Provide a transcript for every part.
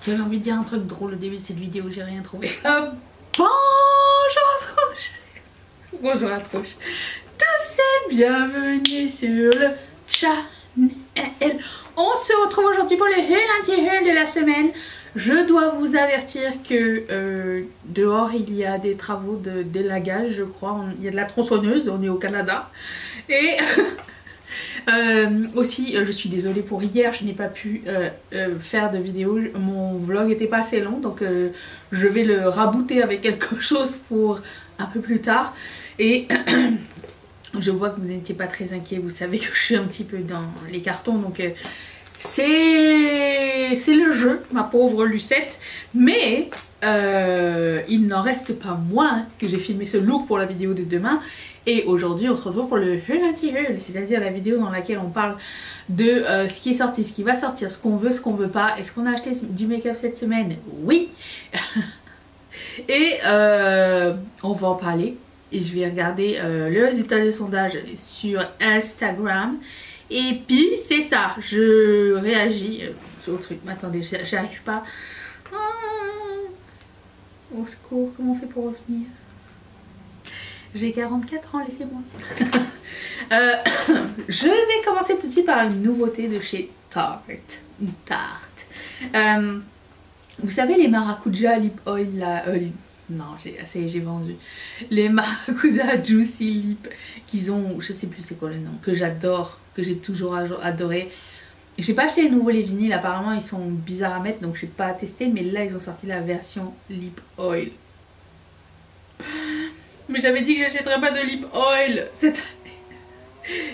J'avais envie de dire un truc drôle au début de cette vidéo, j'ai rien trouvé. Bonjour à tous. Bonjour à tous. Tous et bienvenue sur le channel. On se retrouve aujourd'hui pour le lundi de la semaine. Je dois vous avertir que dehors il y a des travaux d'élagage, je crois. Il y a de la tronçonneuse, on est au Canada. Et aussi, je suis désolée pour hier, je n'ai pas pu faire de vidéo. Mon vlog n'était pas assez long, donc je vais le rabooter avec quelque chose pour un peu plus tard. Et je vois que vous n'étiez pas très inquiets, vous savez que je suis un petit peu dans les cartons, donc c'est le jeu, ma pauvre Lucette. Mais il n'en reste pas moins que j'ai filmé ce look pour la vidéo de demain. Et aujourd'hui on se retrouve pour le lundi, c'est-à-dire la vidéo dans laquelle on parle de ce qui est sorti, ce qui va sortir, ce qu'on veut pas. Est-ce qu'on a acheté du make-up cette semaine? Oui. Et on va en parler. Et je vais regarder le résultat des sondages sur Instagram. Et puis c'est ça, je réagis au truc. Attendez, j'arrive pas. Au secours, comment on fait pour revenir? J'ai 44 ans, laissez-moi. Je vais commencer tout de suite par une nouveauté de chez Tarte. Une tarte. Vous savez les maracuja lip oil là, non, j'ai vendu. Les maracuja juicy lip qu'ils ont, je sais plus c'est quoi le nom, que j'adore, que j'ai toujours adoré. J'ai pas acheté les nouveaux les vinyles, apparemment ils sont bizarres à mettre, donc j'ai pas testé, mais là ils ont sorti la version lip oil. Mais j'avais dit que j'achèterais pas de lip oil cette année.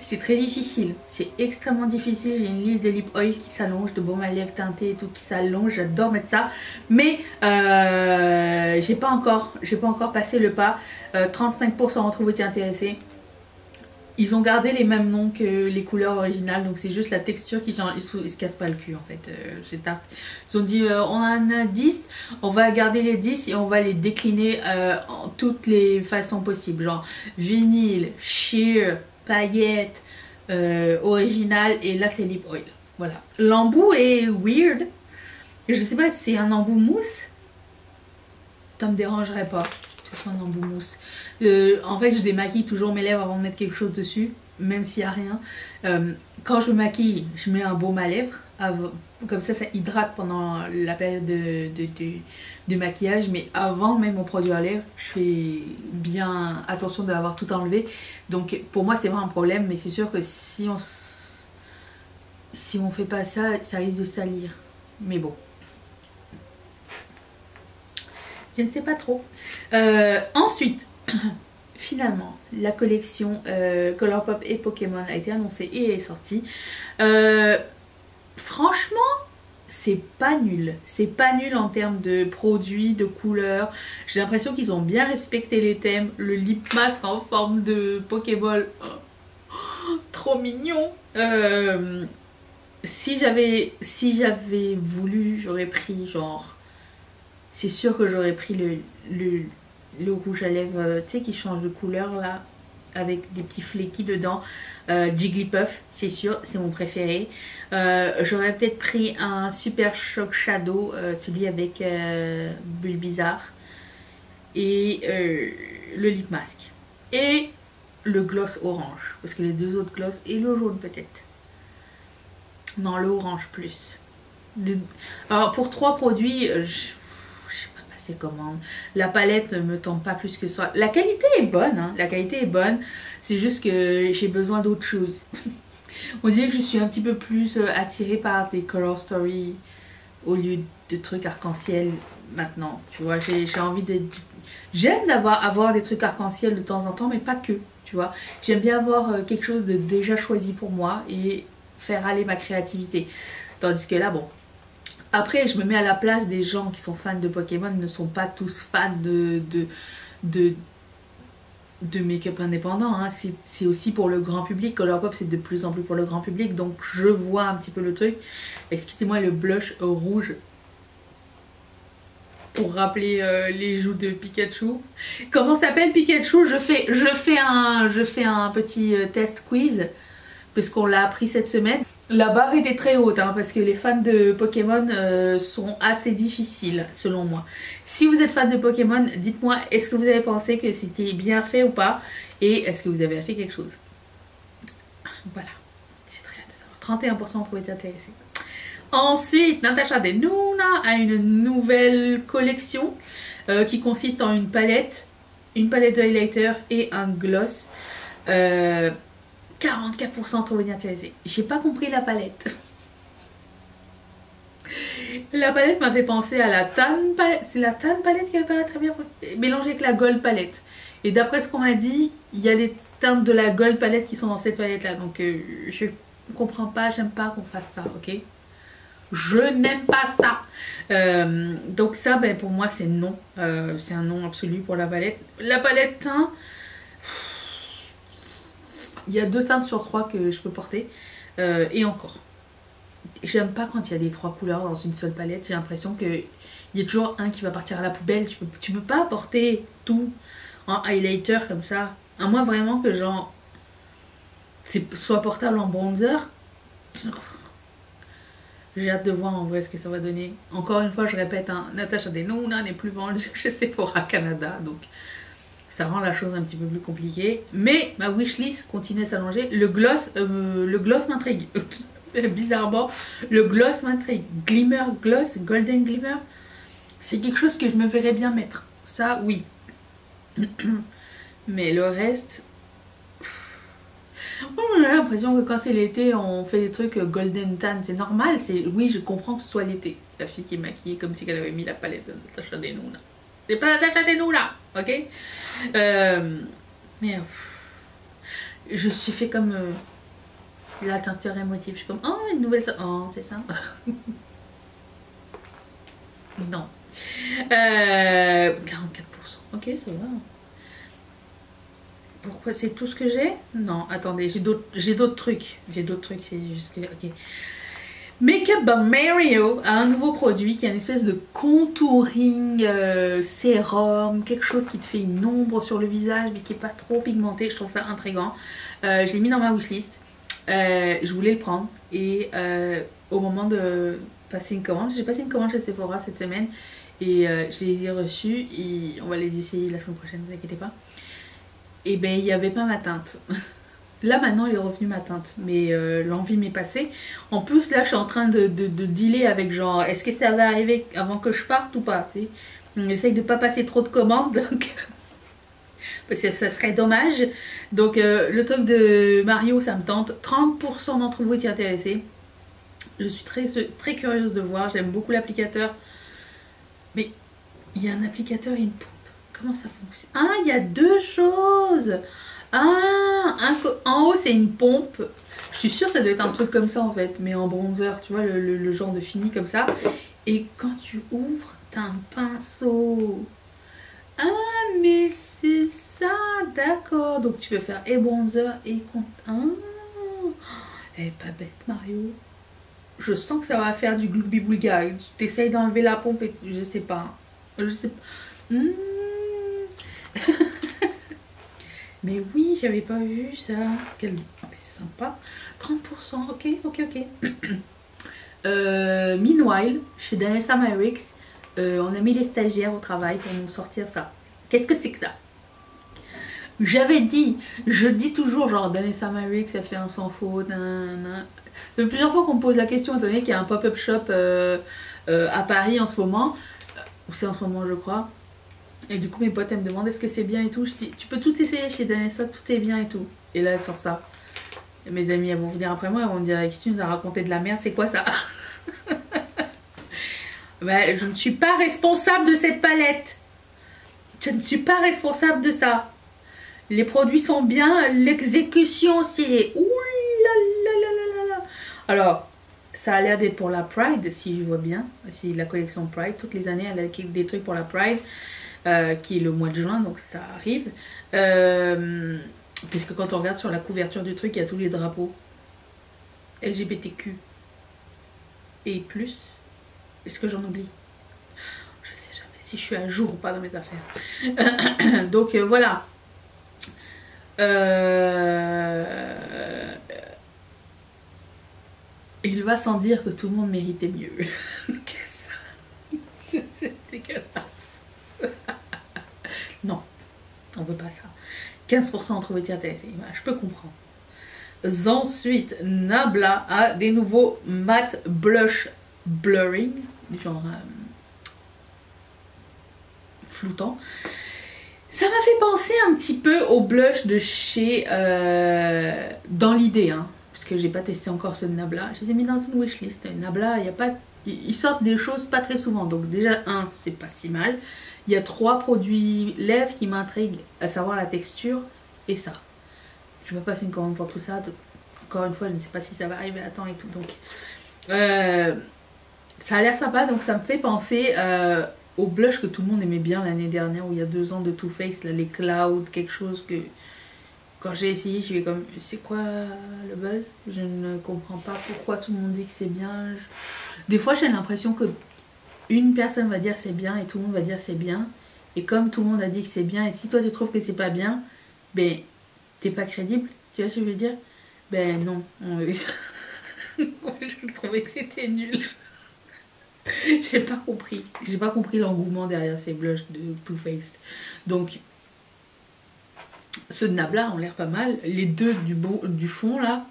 C'est très difficile, c'est extrêmement difficile. J'ai une liste de lip oil qui s'allonge, de baume à lèvres teinté et tout qui s'allonge. J'adore mettre ça, mais j'ai pas encore passé le pas. 35% ont trouvé intéressé. Ils ont gardé les mêmes noms que les couleurs originales, donc c'est juste la texture qui change. Ils se cassent pas le cul en fait chez Tarte. Ils ont dit on en a 10, on va garder les 10 et on va les décliner en toutes les façons possibles. Genre vinyle, sheer, paillettes, original, et là c'est lip oil. Voilà. L'embout est weird. Je sais pas si c'est un embout mousse. Ça me dérangerait pas. Que ce soit un embout mousse. En fait je démaquille toujours mes lèvres avant de mettre quelque chose dessus, même s'il n'y a rien. Quand je me maquille, je mets un baume à lèvres, comme ça hydrate pendant la période de maquillage, mais avant même mon produit à lèvres, je fais bien attention d'avoir tout enlevé. Donc pour moi c'est vraiment un problème, mais c'est sûr que si on fait pas ça, ça risque de salir. Mais bon. Je ne sais pas trop. Ensuite, finalement, la collection Colourpop et Pokémon a été annoncée et est sortie. Franchement, c'est pas nul. C'est pas nul en termes de produits, de couleurs. J'ai l'impression qu'ils ont bien respecté les thèmes. Le lip mask en forme de Pokéball, trop mignon. Si j'avais voulu, j'aurais pris genre... C'est sûr que j'aurais pris le rouge à lèvres, tu sais, qui change de couleur là, avec des petits fléquis dedans. Jigglypuff, c'est sûr, c'est mon préféré. J'aurais peut-être pris un Super Shock Shadow, celui avec Bulbizarre. Et le lip mask. Et le gloss orange, parce que les deux autres gloss, et le jaune peut-être. Non, le orange plus. Alors pour 3 produits, commande. La palette ne me tente pas plus que ça. La qualité est bonne, hein. La qualité est bonne. C'est juste que j'ai besoin d'autre chose. On dirait que je suis un petit peu plus attirée par des Color Story au lieu de trucs arc-en-ciel maintenant. Tu vois, j'ai envie de... J'aime avoir des trucs arc-en-ciel de temps en temps, mais pas que. Tu vois, j'aime bien avoir quelque chose de déjà choisi pour moi et faire aller ma créativité. Tandis que là, bon... Après, je me mets à la place des gens qui sont fans de Pokémon, ne sont pas tous fans de make-up indépendant. Hein. C'est aussi pour le grand public. Colourpop, c'est de plus en plus pour le grand public. Donc, je vois un petit peu le truc. Excusez-moi, le blush rouge. Pour rappeler les joues de Pikachu. Comment s'appelle Pikachu? Je fais un petit test quiz. Puisqu'on l'a appris cette semaine. La barre était très haute hein, parce que les fans de Pokémon sont assez difficiles selon moi. Si vous êtes fan de Pokémon, dites-moi est-ce que vous avez pensé que c'était bien fait ou pas et est-ce que vous avez acheté quelque chose. Voilà, c'est très intéressant. 31% ont trouvé intéressé. Ensuite, Natasha Denona a une nouvelle collection qui consiste en une palette de highlighter et un gloss. 44% trouvé intéressé. J'ai pas compris la palette. La palette m'a fait penser à la Tan palette. C'est la Tan palette qui avait pas très bien mélangée avec la Gold palette. Et d'après ce qu'on m'a dit, il y a des teintes de la Gold palette qui sont dans cette palette là. Donc je comprends pas, j'aime pas qu'on fasse ça, ok? Je n'aime pas ça. Donc ça, ben, pour moi c'est non. C'est un non absolu pour la palette. La palette teint, il y a 2 teintes sur 3 que je peux porter. Et encore. J'aime pas quand il y a des 3 couleurs dans une seule palette. J'ai l'impression qu'il y a toujours un qui va partir à la poubelle. Tu peux pas porter tout en highlighter comme ça. À moins vraiment que genre soit portable en bronzer. J'ai hâte de voir en vrai ce que ça va donner. Encore une fois, je répète, hein, Natasha Denona n'est plus vendue chez Sephora Canada. Donc ça rend la chose un petit peu plus compliquée. Mais ma wishlist continue à s'allonger. Le gloss m'intrigue. Bizarrement, le gloss m'intrigue. Glimmer gloss, golden glimmer. C'est quelque chose que je me verrais bien mettre. Ça, oui. Mais le reste... J'ai l'impression que quand c'est l'été, on fait des trucs golden tan. C'est normal. Oui, je comprends que ce soit l'été. La fille qui est maquillée comme si elle avait mis la palette de Natasha Denona. C'est pas Natasha Denona, ok? Mais je suis fait comme la teinture émotive. Je suis comme, oh, une nouvelle... Oh, c'est ça. Non. 44%. Ok, ça va. Pourquoi c'est tout ce que j'ai? Non, attendez, j'ai d'autres trucs. J'ai d'autres trucs, c'est juste que... Ok. Makeup by Mario a un nouveau produit qui est une espèce de contouring sérum, quelque chose qui te fait une ombre sur le visage mais qui n'est pas trop pigmenté. Je trouve ça intriguant. Je l'ai mis dans ma wishlist. Je voulais le prendre et au moment de passer une commande, j'ai passé une commande chez Sephora cette semaine et je les ai reçus et on va les essayer la semaine prochaine, ne vous inquiétez pas. Et ben il n'y avait pas ma teinte. Là maintenant il est revenu ma teinte, mais l'envie m'est passée. En plus là je suis en train de dealer avec genre est-ce que ça va arriver avant que je parte ou pas, tu sais. On essaye de pas passer trop de commandes donc parce que ça serait dommage. Donc le truc de Mario ça me tente. 30% d'entre vous étaient intéressés. Je suis très curieuse de voir, j'aime beaucoup l'applicateur. Mais il y a un applicateur et une pompe. Comment ça fonctionne? Ah, il y a 2 choses. Ah, en haut c'est une pompe. Je suis sûre que ça doit être un truc comme ça en fait, mais en bronzer, tu vois, le genre de fini comme ça. Et quand tu ouvres, t'as un pinceau. Ah, mais c'est ça, d'accord. Donc tu peux faire et bronzer et compte. Ah, elle est pas bête Mario. Je sens que ça va faire du gloubi-boulga. Tu essayes d'enlever la pompe et je sais pas. Je sais pas. Mais oui, j'avais pas vu ça. Quel... Ah, mais c'est sympa. 30%, ok. Meanwhile, chez Danessa Myricks, on a mis les stagiaires au travail pour nous sortir ça. Qu'est-ce que c'est que ça? J'avais dit, je dis toujours genre Danessa Myricks, ça fait un sans faute. Plusieurs fois qu'on me pose la question, étant donné qu'il y a un pop-up shop à Paris en ce moment, ou c'est en ce moment je crois. Et du coup mes potes elles me demandent est-ce que c'est bien et tout. Je dis tu peux tout essayer chez Danessa, tout est bien et tout. Et là elle sort ça. Et mes amis elles vont venir après moi, elles vont me dire tu nous as raconté de la merde, c'est quoi ça? Ben, je ne suis pas responsable de cette palette. Je ne suis pas responsable de ça. Les produits sont bien, l'exécution c'est... Ouh là là là là là. Alors, ça a l'air d'être pour la Pride, si je vois bien. C'est la collection Pride. Toutes les années, elle a des trucs pour la Pride. Qui est le mois de juin, donc ça arrive. Puisque quand on regarde sur la couverture du truc, il y a tous les drapeaux LGBTQ et plus. Est-ce que j'en oublie? Je sais jamais si je suis à jour ou pas dans mes affaires. Donc voilà. vas sans dire que tout le monde méritait mieux. Qu'est-ce que ça? C'est dégueulasse. Non, on veut pas ça. 15% ont trouvé intéressé. Je peux comprendre. Ensuite, Nabla a des nouveaux matte blush blurring, genre floutant. Ça m'a fait penser un petit peu au blush de chez dans l'idée, hein, parce que j'ai pas testé encore ceux de Nabla. Je les ai mis dans une wishlist. Nabla, il y a pas, ils sortent des choses pas très souvent, donc déjà un, c'est pas si mal. Il y a 3 produits lèvres qui m'intriguent, à savoir la texture et ça. Je vais passer une commande pour tout ça. Encore une fois, je ne sais pas si ça va arriver à temps et tout. Donc, ça a l'air sympa. Donc, ça me fait penser au blush que tout le monde aimait bien l'année dernière, ou il y a 2 ans, de Too Faced, là, les Clouds, quelque chose que quand j'ai essayé, je suis comme, c'est quoi le buzz? Je ne comprends pas pourquoi tout le monde dit que c'est bien. Des fois, j'ai l'impression que une personne va dire c'est bien et tout le monde va dire c'est bien. Et comme tout le monde a dit que c'est bien, et si toi tu trouves que c'est pas bien, ben t'es pas crédible. Tu vois ce que je veux dire? Ben non. Je trouvais que c'était nul. J'ai pas compris. J'ai pas compris l'engouement derrière ces blushs de Too Faced. Donc, ceux de Nabla ont l'air pas mal. Les deux du fond là,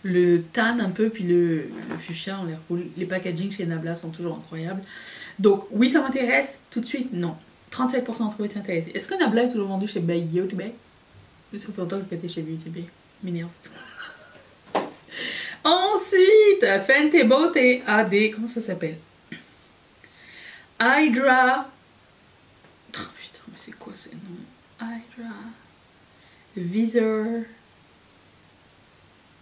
le tan un peu, puis le fuchsia ont l'air cool. Les packaging chez Nabla sont toujours incroyables. Donc, oui, ça m'intéresse. Tout de suite, non. 37% ont trouvé intéressé. Est-ce que Nabla est toujours vendu chez Beauty Bay? Ça fait longtemps que je pétais chez Beauty Bay. M'énerve. Ensuite, Fenty Beauty a des... Comment ça s'appelle? Hydra... Oh putain, mais c'est quoi ce nom? Hydra... Visor...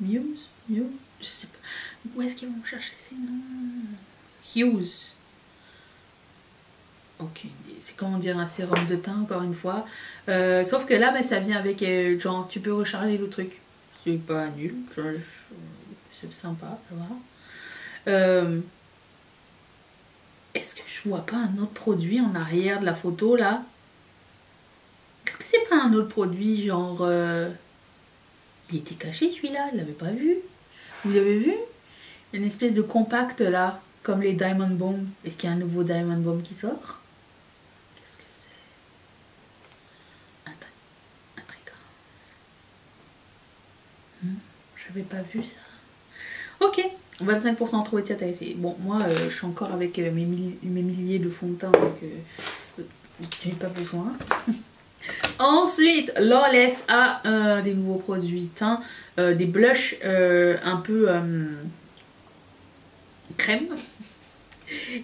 Muse? Je sais pas. Où est-ce qu'ils vont chercher ces noms? Hughes. Aucune idée. C'est comment dire un sérum de teint, encore une fois. Sauf que là, ben, ça vient avec... genre, tu peux recharger le truc. C'est pas nul. C'est sympa, ça va. Est-ce que je vois pas un autre produit en arrière de la photo, là? Est-ce que c'est pas un autre produit, genre... Il était caché, celui-là, je l'avais pas vu. Vous avez vu? Une espèce de compact, là, comme les Diamond Bomb. Est-ce qu'il y a un nouveau Diamond Bomb qui sort? Qu'est-ce que c'est? Intriguant. J'avais pas vu ça. Ok, 25% trouvé intéressé. Bon, moi, je suis encore avec mes milliers de fonds de teint, donc j'ai pas besoin. Ensuite, Lawless a des nouveaux produits teint, des blushs un peu crème.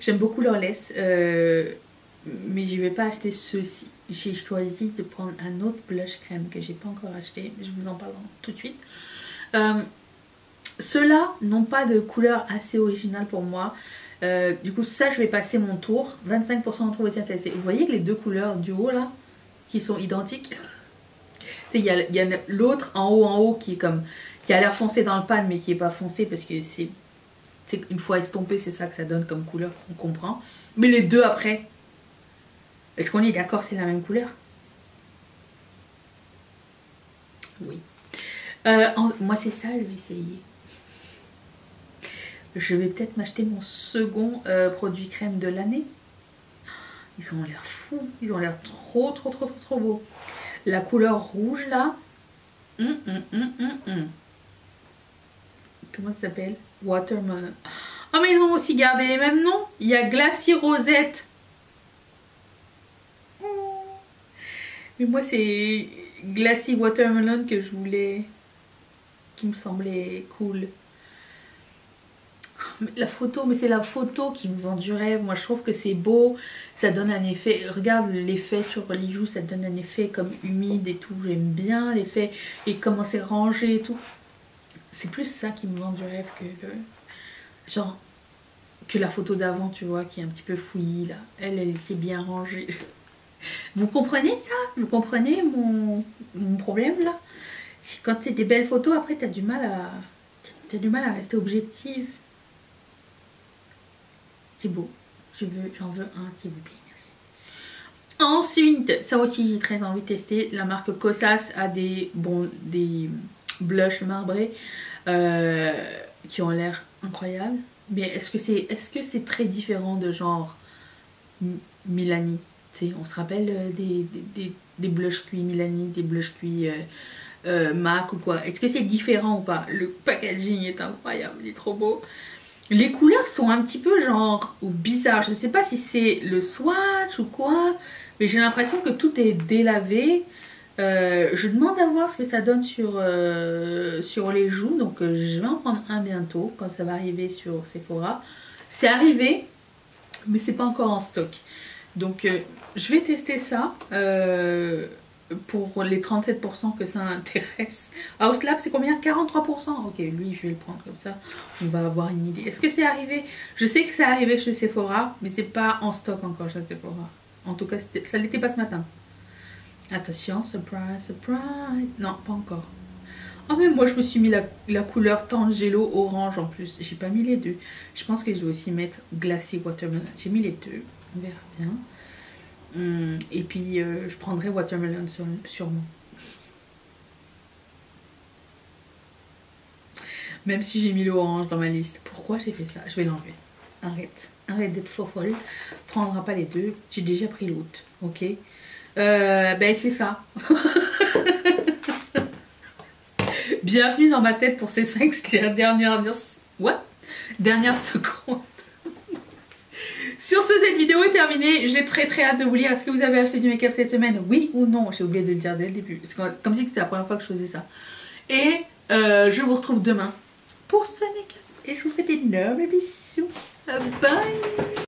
J'aime beaucoup Lawless, mais je vais pas acheter ceux-ci. J'ai choisi de prendre un autre blush crème que j'ai pas encore acheté. Je vous en parle tout de suite. Ceux-là n'ont pas de couleur assez originale pour moi. Du coup, ça, je vais passer mon tour. 25% ont trouvé intéressé. Vous voyez que les deux couleurs du haut, là, qui sont identiques. Il y a l'autre en haut qui est comme... qui a l'air foncé dans le pan, mais qui n'est pas foncé parce que c'est... une fois estompé, c'est ça que ça donne comme couleur, on comprend. Mais les deux après, est-ce qu'on est d'accord, c'est la même couleur? Oui. Moi, c'est ça, je vais essayer. Je vais peut-être m'acheter mon second produit crème de l'année. Ils ont l'air fous. Ils ont l'air trop beaux. La couleur rouge, là. Comment ça s'appelle? Watermelon. Oh, mais ils ont aussi gardé les mêmes noms. Il y a Glacier Rosette. Mais moi, c'est Glacier Watermelon que je voulais. Qui me semblait cool. La photo, mais c'est la photo qui me vend du rêve. Moi, je trouve que c'est beau. Ça donne un effet... Regarde l'effet sur les joues. Ça donne un effet comme humide et tout. J'aime bien l'effet. Et comment c'est rangé et tout. C'est plus ça qui me vend du rêve que le... Genre... Que la photo d'avant, tu vois, qui est un petit peu fouillie, là. Elle est bien rangée. Vous comprenez ça? Vous comprenez mon problème, là? Quand c'est des belles photos, après, t'as du mal à... T'as du mal à rester objective. C'est beau. J'en veux un, s'il vous plaît. Merci. Ensuite, ça aussi, j'ai très envie de tester. La marque Kosas a des blushs marbrés. qui ont l'air incroyables. Mais est-ce que c'est très différent de genre Milani? Tu sais, on se rappelle des blushs cuits Milani, des blushs cuits MAC ou quoi. Est-ce que c'est différent ou pas? Le packaging est incroyable, il est trop beau. Les couleurs sont un petit peu genre bizarres. Je ne sais pas si c'est le swatch ou quoi, mais j'ai l'impression que tout est délavé. Je demande à voir ce que ça donne sur les joues. Donc je vais en prendre un bientôt quand ça va arriver sur Sephora. C'est arrivé, mais c'est pas encore en stock. Donc je vais tester ça pour les 37% que ça intéresse. House Lab c'est combien? 43%. Ok, lui je vais le prendre comme ça. On va avoir une idée. Est-ce que c'est arrivé? Je sais que c'est arrivé chez Sephora, mais c'est pas en stock encore chez Sephora. En tout cas, ça l'était pas ce matin. Attention, surprise, surprise. Non, pas encore. Oh, mais moi je me suis mis la couleur Tangelo orange en plus. J'ai pas mis les deux. Je pense que je vais aussi mettre glacé watermelon. J'ai mis les deux. On verra bien. Et puis je prendrai watermelon sûrement. Même si j'ai mis l'orange dans ma liste. Pourquoi j'ai fait ça? Je vais l'enlever. Arrête d'être faux folle. Prendra pas les deux. J'ai déjà pris l'autre. Ok. Ben c'est ça. Bienvenue dans ma tête pour ces 5 dernières secondes. Sur ce, cette vidéo est terminée. J'ai très hâte de vous lire. Est-ce que vous avez acheté du make-up cette semaine? Oui ou non? J'ai oublié de le dire dès le début. C'est comme si c'était la première fois que je faisais ça. Et je vous retrouve demain pour ce make-up. Et je vous fais d'énormes bisous. Bye.